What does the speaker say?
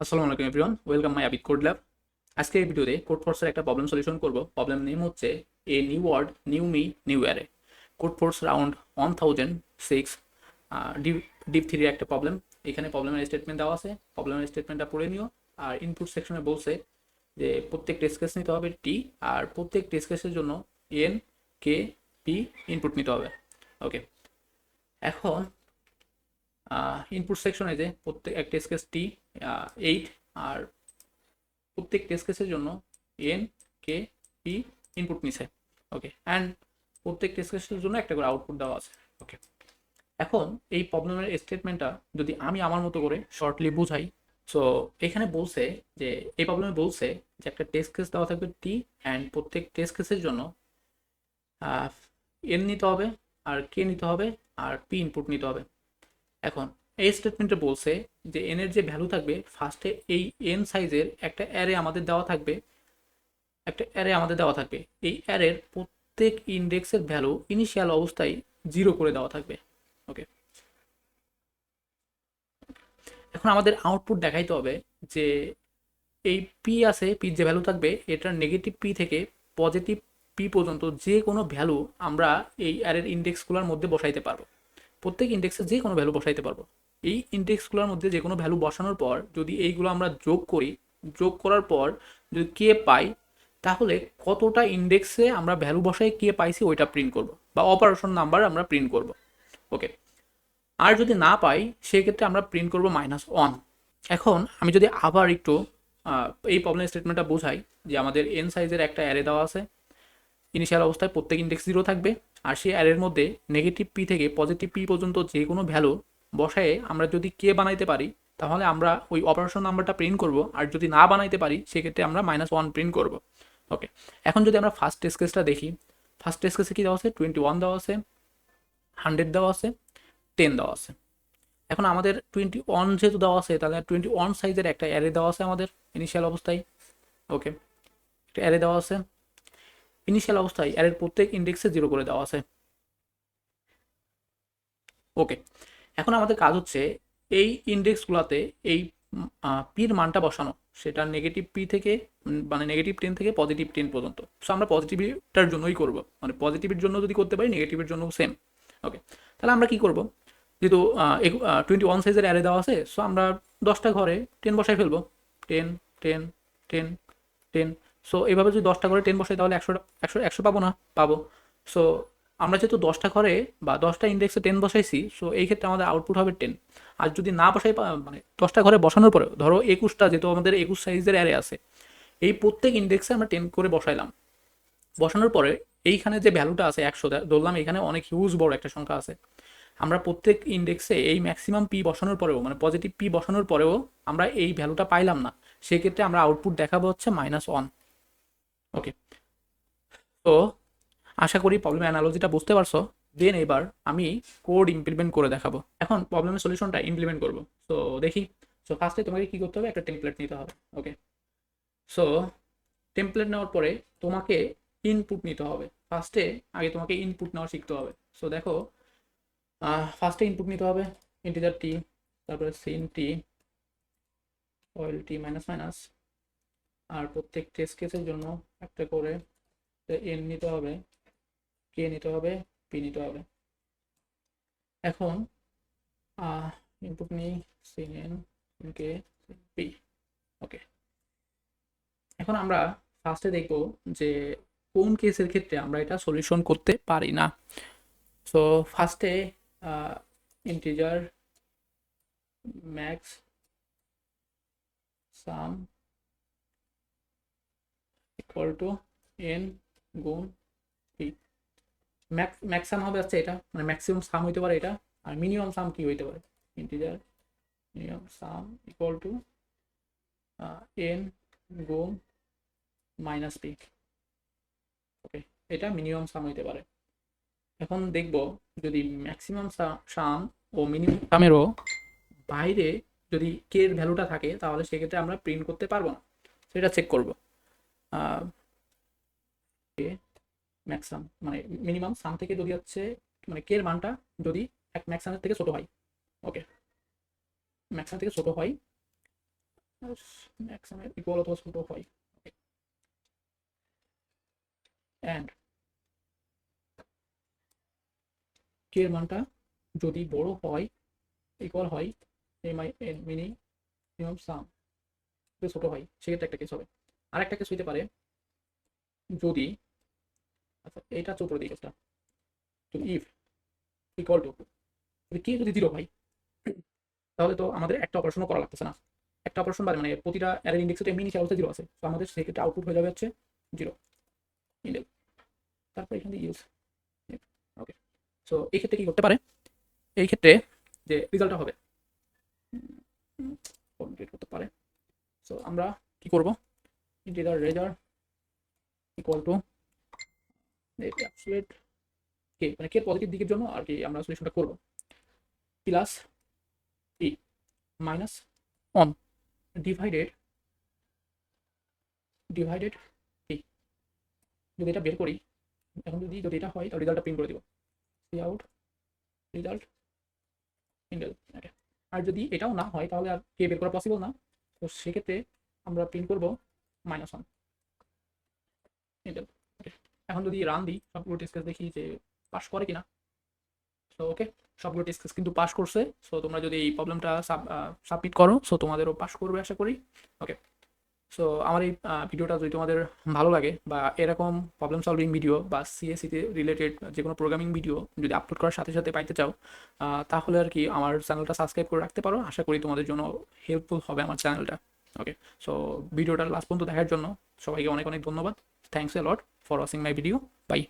আসসালামু আলাইকুম everyone, welcome my Abid code lab. আজকে এই ভিডিওতে কোড ফোর্সের একটা প্রবলেম সলিউশন করব। প্রবলেম নেম হচ্ছে a new word new me new array. Code force round 1006 div div থ্রির একটা প্রবলেম। এখানে প্রবলেমের স্টেটমেন্ট দেওয়া আছে, প্রবলেমের স্টেটমেন্টটা পড়ে নিও। আর ইনপুট সেকশনে বলছে যে প্রত্যেক টেস্ট কেস নিতে হবে টি, আর প্রত্যেক টেস্ট কেসের জন্য এন কে পি ইনপুট নিতে হবে। ওকে, এখন ইনপুট সেকশনে যে প্রত্যেক এক টেস্ট কেস টি 8, আর প্রত্যেক টেস্ট কেসের জন্য এন কে পি ইনপুট নিছে। ওকে, অ্যান্ড প্রত্যেক টেস্ট কেসের জন্য একটা করে আউটপুট দেওয়া আছে। ওকে, এখন এই প্রবলেমের স্টেটমেন্টটা যদি আমি আমার মতো করে শর্টলি বুঝাই, সো এখানে বলছে যে এই প্রবলেমে বলছে যে একটা টেস্ট কেস দেওয়া থাকবে টি, অ্যান্ড প্রত্যেক টেস্ট কেসের জন্য এন নিতে হবে, আর কে নিতে হবে, আর পি ইনপুট নিতে হবে। এখন এই স্টেটমেন্টে বলছে যে এন এর যে ভ্যালু থাকবে, ফার্স্টে এই এন সাইজের একটা অ্যারে আমাদের দেওয়া থাকবে। এই অ্যারের প্রত্যেক ইন্ডেক্সের ভ্যালু ইনিশিয়াল অবস্থায় 0 করে দেওয়া থাকবে। ওকে, এখন আমাদের আউটপুট দেখাইতে হবে যে এই পি আছে, পির যে ভ্যালু থাকবে এটার নেগেটিভ পি থেকে পজিটিভ পি পর্যন্ত যে কোনো ভ্যালু আমরা এই অ্যারের ইন্ডেক্সগুলোর মধ্যে বসাইতে পারবো। প্রত্যেক ইন্ডেক্সে যে কোনো ভ্যালু বসাইতে পারবো। এই ইন্ডেক্সগুলোর মধ্যে যে কোনো ভ্যালু বসানোর পর যদি এইগুলো আমরা যোগ করি, যোগ করার পর যদি কে পাই, তাহলে কতটা ইন্ডেক্সে আমরা ভ্যালু বসাই কে পাইছি ওইটা প্রিন্ট করব, বা অপারেশন নাম্বার আমরা প্রিন্ট করব। ওকে, আর যদি না পাই সেক্ষেত্রে আমরা প্রিন্ট করব -1। এখন আমি যদি আবার একটু এই প্রবলেম স্টেটমেন্টটা বোঝাই, যে আমাদের এন সাইজের একটা অ্যারে দেওয়া আছে। ইনিশিয়াল অবস্থায় প্রত্যেক ইন্ডেক্স 0 থাকবে, আর সেই অ্যারের মধ্যে নেগেটিভ পি থেকে পজিটিভ পি পর্যন্ত যে কোনো ভ্যালু বসায়ে আমরা যদি কে বানাইতে পারি, তাহলে আমরা ওই অপারেশন নাম্বারটা প্রিন্ট করব। আর যদি না বানাইতে পারি সেক্ষেত্রে আমরা -1 প্রিন্ট করব। ওকে, এখন যদি আমরা ফার্স্ট টেস্ট কেসটা দেখি, ফার্স্ট টেস্ট কেসে কি দেওয়া আছে, 21 দেওয়া আছে, 100 দেওয়া আছে, 10 দেওয়া আছে। এখন আমাদের 21 যেহেতু দেওয়া আছে, তাহলে 21 সাইজের একটা অ্যারে দেওয়া আছে আমাদের ইনিশিয়াল অবস্থায়। ওকে, একটা অ্যারে দেওয়া আছে ইনিশিয়াল অবস্থায়, অ্যারের প্রত্যেক ইন্ডেক্সে 0 করে দেওয়া আছে। ওকে, এখন আমাদের কাজ হচ্ছে এই ইন্ডেক্সগুলোতে এই পির মানটা বসানো, সেটা নেগেটিভ পি থেকে মানে -10 থেকে +10 পর্যন্ত। সো আমরা পজিটিভিটার জন্যই করব, মানে পজিটিভের জন্য যদি করতে পারি নেগেটিভের জন্য সেম। ওকে, তাহলে আমরা কি করব, যেহেতু 21 সাইজের অ্যারে দেওয়া আছে, সো আমরা 10টা ঘরে 10 বসাই ফেলবো। 10 10 10 10। সো এইভাবে যদি 10টা ঘরে 10 বসাই তাহলে 100 পাবো না? পাবো। সো আমরা যেহেতু 10টা ঘরে বা 10টা ইন্ডেক্সে 10 বসাইছি, সো এই ক্ষেত্রে আমাদের আউটপুট হবে 10। আর যদি না বসাই, মানে 10টা ঘরে বসানোর পরে ধরো 21টা, যেহেতু আমাদের 21 সাইজের অ্যারে আছে, এই প্রত্যেক ইন্ডেক্সে আমরা 10 করে বসাইলাম। বসানোর পরে এইখানে যে ভ্যালুটা আছে 100, ধরলাম এখানে অনেক হিউজ বড় একটা সংখ্যা আছে। আমরা প্রত্যেক ইন্ডেক্সে এই ম্যাক্সিমাম পি বসানোর পরেও, মানে পজিটিভ পি বসানোর পরেও আমরা এই ভ্যালুটা পাইলাম না, সেক্ষেত্রে আমরা আউটপুট দেখাবো হচ্ছে -1। ওকে, তো আশা করি প্রবলেমের অ্যানালজিটা বুঝতে পারছো। দেন এবার আমি কোড ইমপ্লিমেন্ট করে দেখাবো। এখন প্রবলেমের সলিউশনটা ইমপ্লিমেন্ট করবো। সো দেখি। সো ফার্স্টে তোমাকে কি করতে হবে, একটা টেমপ্লেট নিতে হবে। ওকে, সো টেমপ্লেট নেওয়ার পরে তোমাকে ইনপুট নিতে হবে। ফার্স্টে আগে তোমাকে ইনপুট নেওয়া শিখতে হবে। সো দেখো, ফার্স্টে ইনপুট নিতে হবে ইন্টিজার টি, তারপরে সিন টি, অয়েল টি মাইনাস মাইনাস, আর প্রত্যেক টেস্ট কেসের জন্য একটা করে এন নিতে হবে, কে নিতে হবে, পি নিতে হবে। এখন ইনপুট নিই সিন এন, কে, পি। ওকে, এখন আমরা ফার্স্টে দেখব যে কোন কেসের ক্ষেত্রে আমরা এটা সলিউশন করতে পারি না। সো ফার্স্টে integer max some equal to N গুণ পি। ম্যাক্সাম হবে হচ্ছে এটা, মানে ম্যাক্সিমাম সাম হইতে পারে এটা। আর মিনিমাম সাম কি হইতে পারে, integer minimum some equal to N গুণ মাইনাস পি। ওকে, এটা মিনিমাম সাম হইতে পারে। এখন দেখব যদি ম্যাক্সিমাম সাম ও মিনিমাম সামেরও বাইরে যদি কে এর ভ্যালুটা থাকে, তাহলে সেক্ষেত্রে আমরা প্রিন্ট করতে পারবো না। সেটা চেক করব। ম্যাক্সাম মানে মিনিমাম সাম থেকে যদি হচ্ছে, মানে কে এর মানটা যদি এক ম্যাক্সামের থেকে ছোট হয়। ওকে, ম্যাক্সাম থেকে ছোট হয়, ম্যাক্সিমাম ইকুয়াল অথবা ছোট হয়, অ্যান্ড কে এর মানটা যদি বড় হয় ইকুয়াল হয় এম আই এন মিনিমাম সাম ছোট হয়, সেক্ষেত্রে একটা কেস হবে। আর একটা কেস হইতে পারে যদি, আচ্ছা এইটা হচ্ছে উপরে দিকে কেসটা, তো ইফ ইকুয়াল টু, কে যদি 0 হয় তাহলে তো আমাদের একটা অপারেশনও করা লাগতেছে না। একটা অপারেশন মানে প্রতিটা অ্যারে ইন্ডেক্সে তো এমনি নিচে অবস্থা 0 আছে, তো আমাদের সেক্ষেত্রে আউটপুট হয়ে যাবে হচ্ছে 0 ইন্ডেক্স, তারপর এখান থেকে ইউজ। ওকে, সো এই ক্ষেত্রে কি করতে পারে, এই ক্ষেত্রে যে রেজাল্টটা হবে কমপ্লিট করতে পারে। সো আমরা কি করব, integer greater equal to absolute k, মানে কে পজিটিভ দিকের জন্য আর কি আমরা সলিউশনটা করব, plus E minus on divided divided ই। যদি এটা বের করি, এখন যদি এটা হয় তাহলে রেজাল্টটা প্রিন্ট করে দিব, সি আউট রেজাল্ট ইন্ডেল। ওকে, আর যদি এটাও না হয় তাহলে আর কে বের করা পসিবল না, তো সেক্ষেত্রে আমরা প্রিন্ট করব -1 ইন্ডেল। ওকে, এখন যদি রান দিই সবগুলো টেস্ট কেস দেখি যে পাস করে কিনা। সো ওকে, সবগুলো টেস্ট কেস কিন্তু পাস করছে। সো তোমরা যদি এই প্রবলেমটা সাবমিট করো সো তোমাদেরও পাস করবে আশা করি। ওকে, সো আমার এই ভিডিওটা যদি তোমাদের ভালো লাগে বা এরকম প্রবলেম সলভিং ভিডিও বা সিএসসিতে রিলেটেড যে কোনো প্রোগ্রামিং ভিডিও যদি আপলোড করার সাথে সাথে পাইতে চাও, তাহলে আর কি আমার চ্যানেলটা সাবস্ক্রাইব করে রাখতে পারো। আশা করি তোমাদের জন্য হেল্পফুল হবে আমার চ্যানেলটা। ওকে, সো ভিডিওটা লাস্ট পর্যন্ত দেখার জন্য সবাইকে অনেক অনেক ধন্যবাদ। Thanks a lot for watching my ভিডিও। বাই।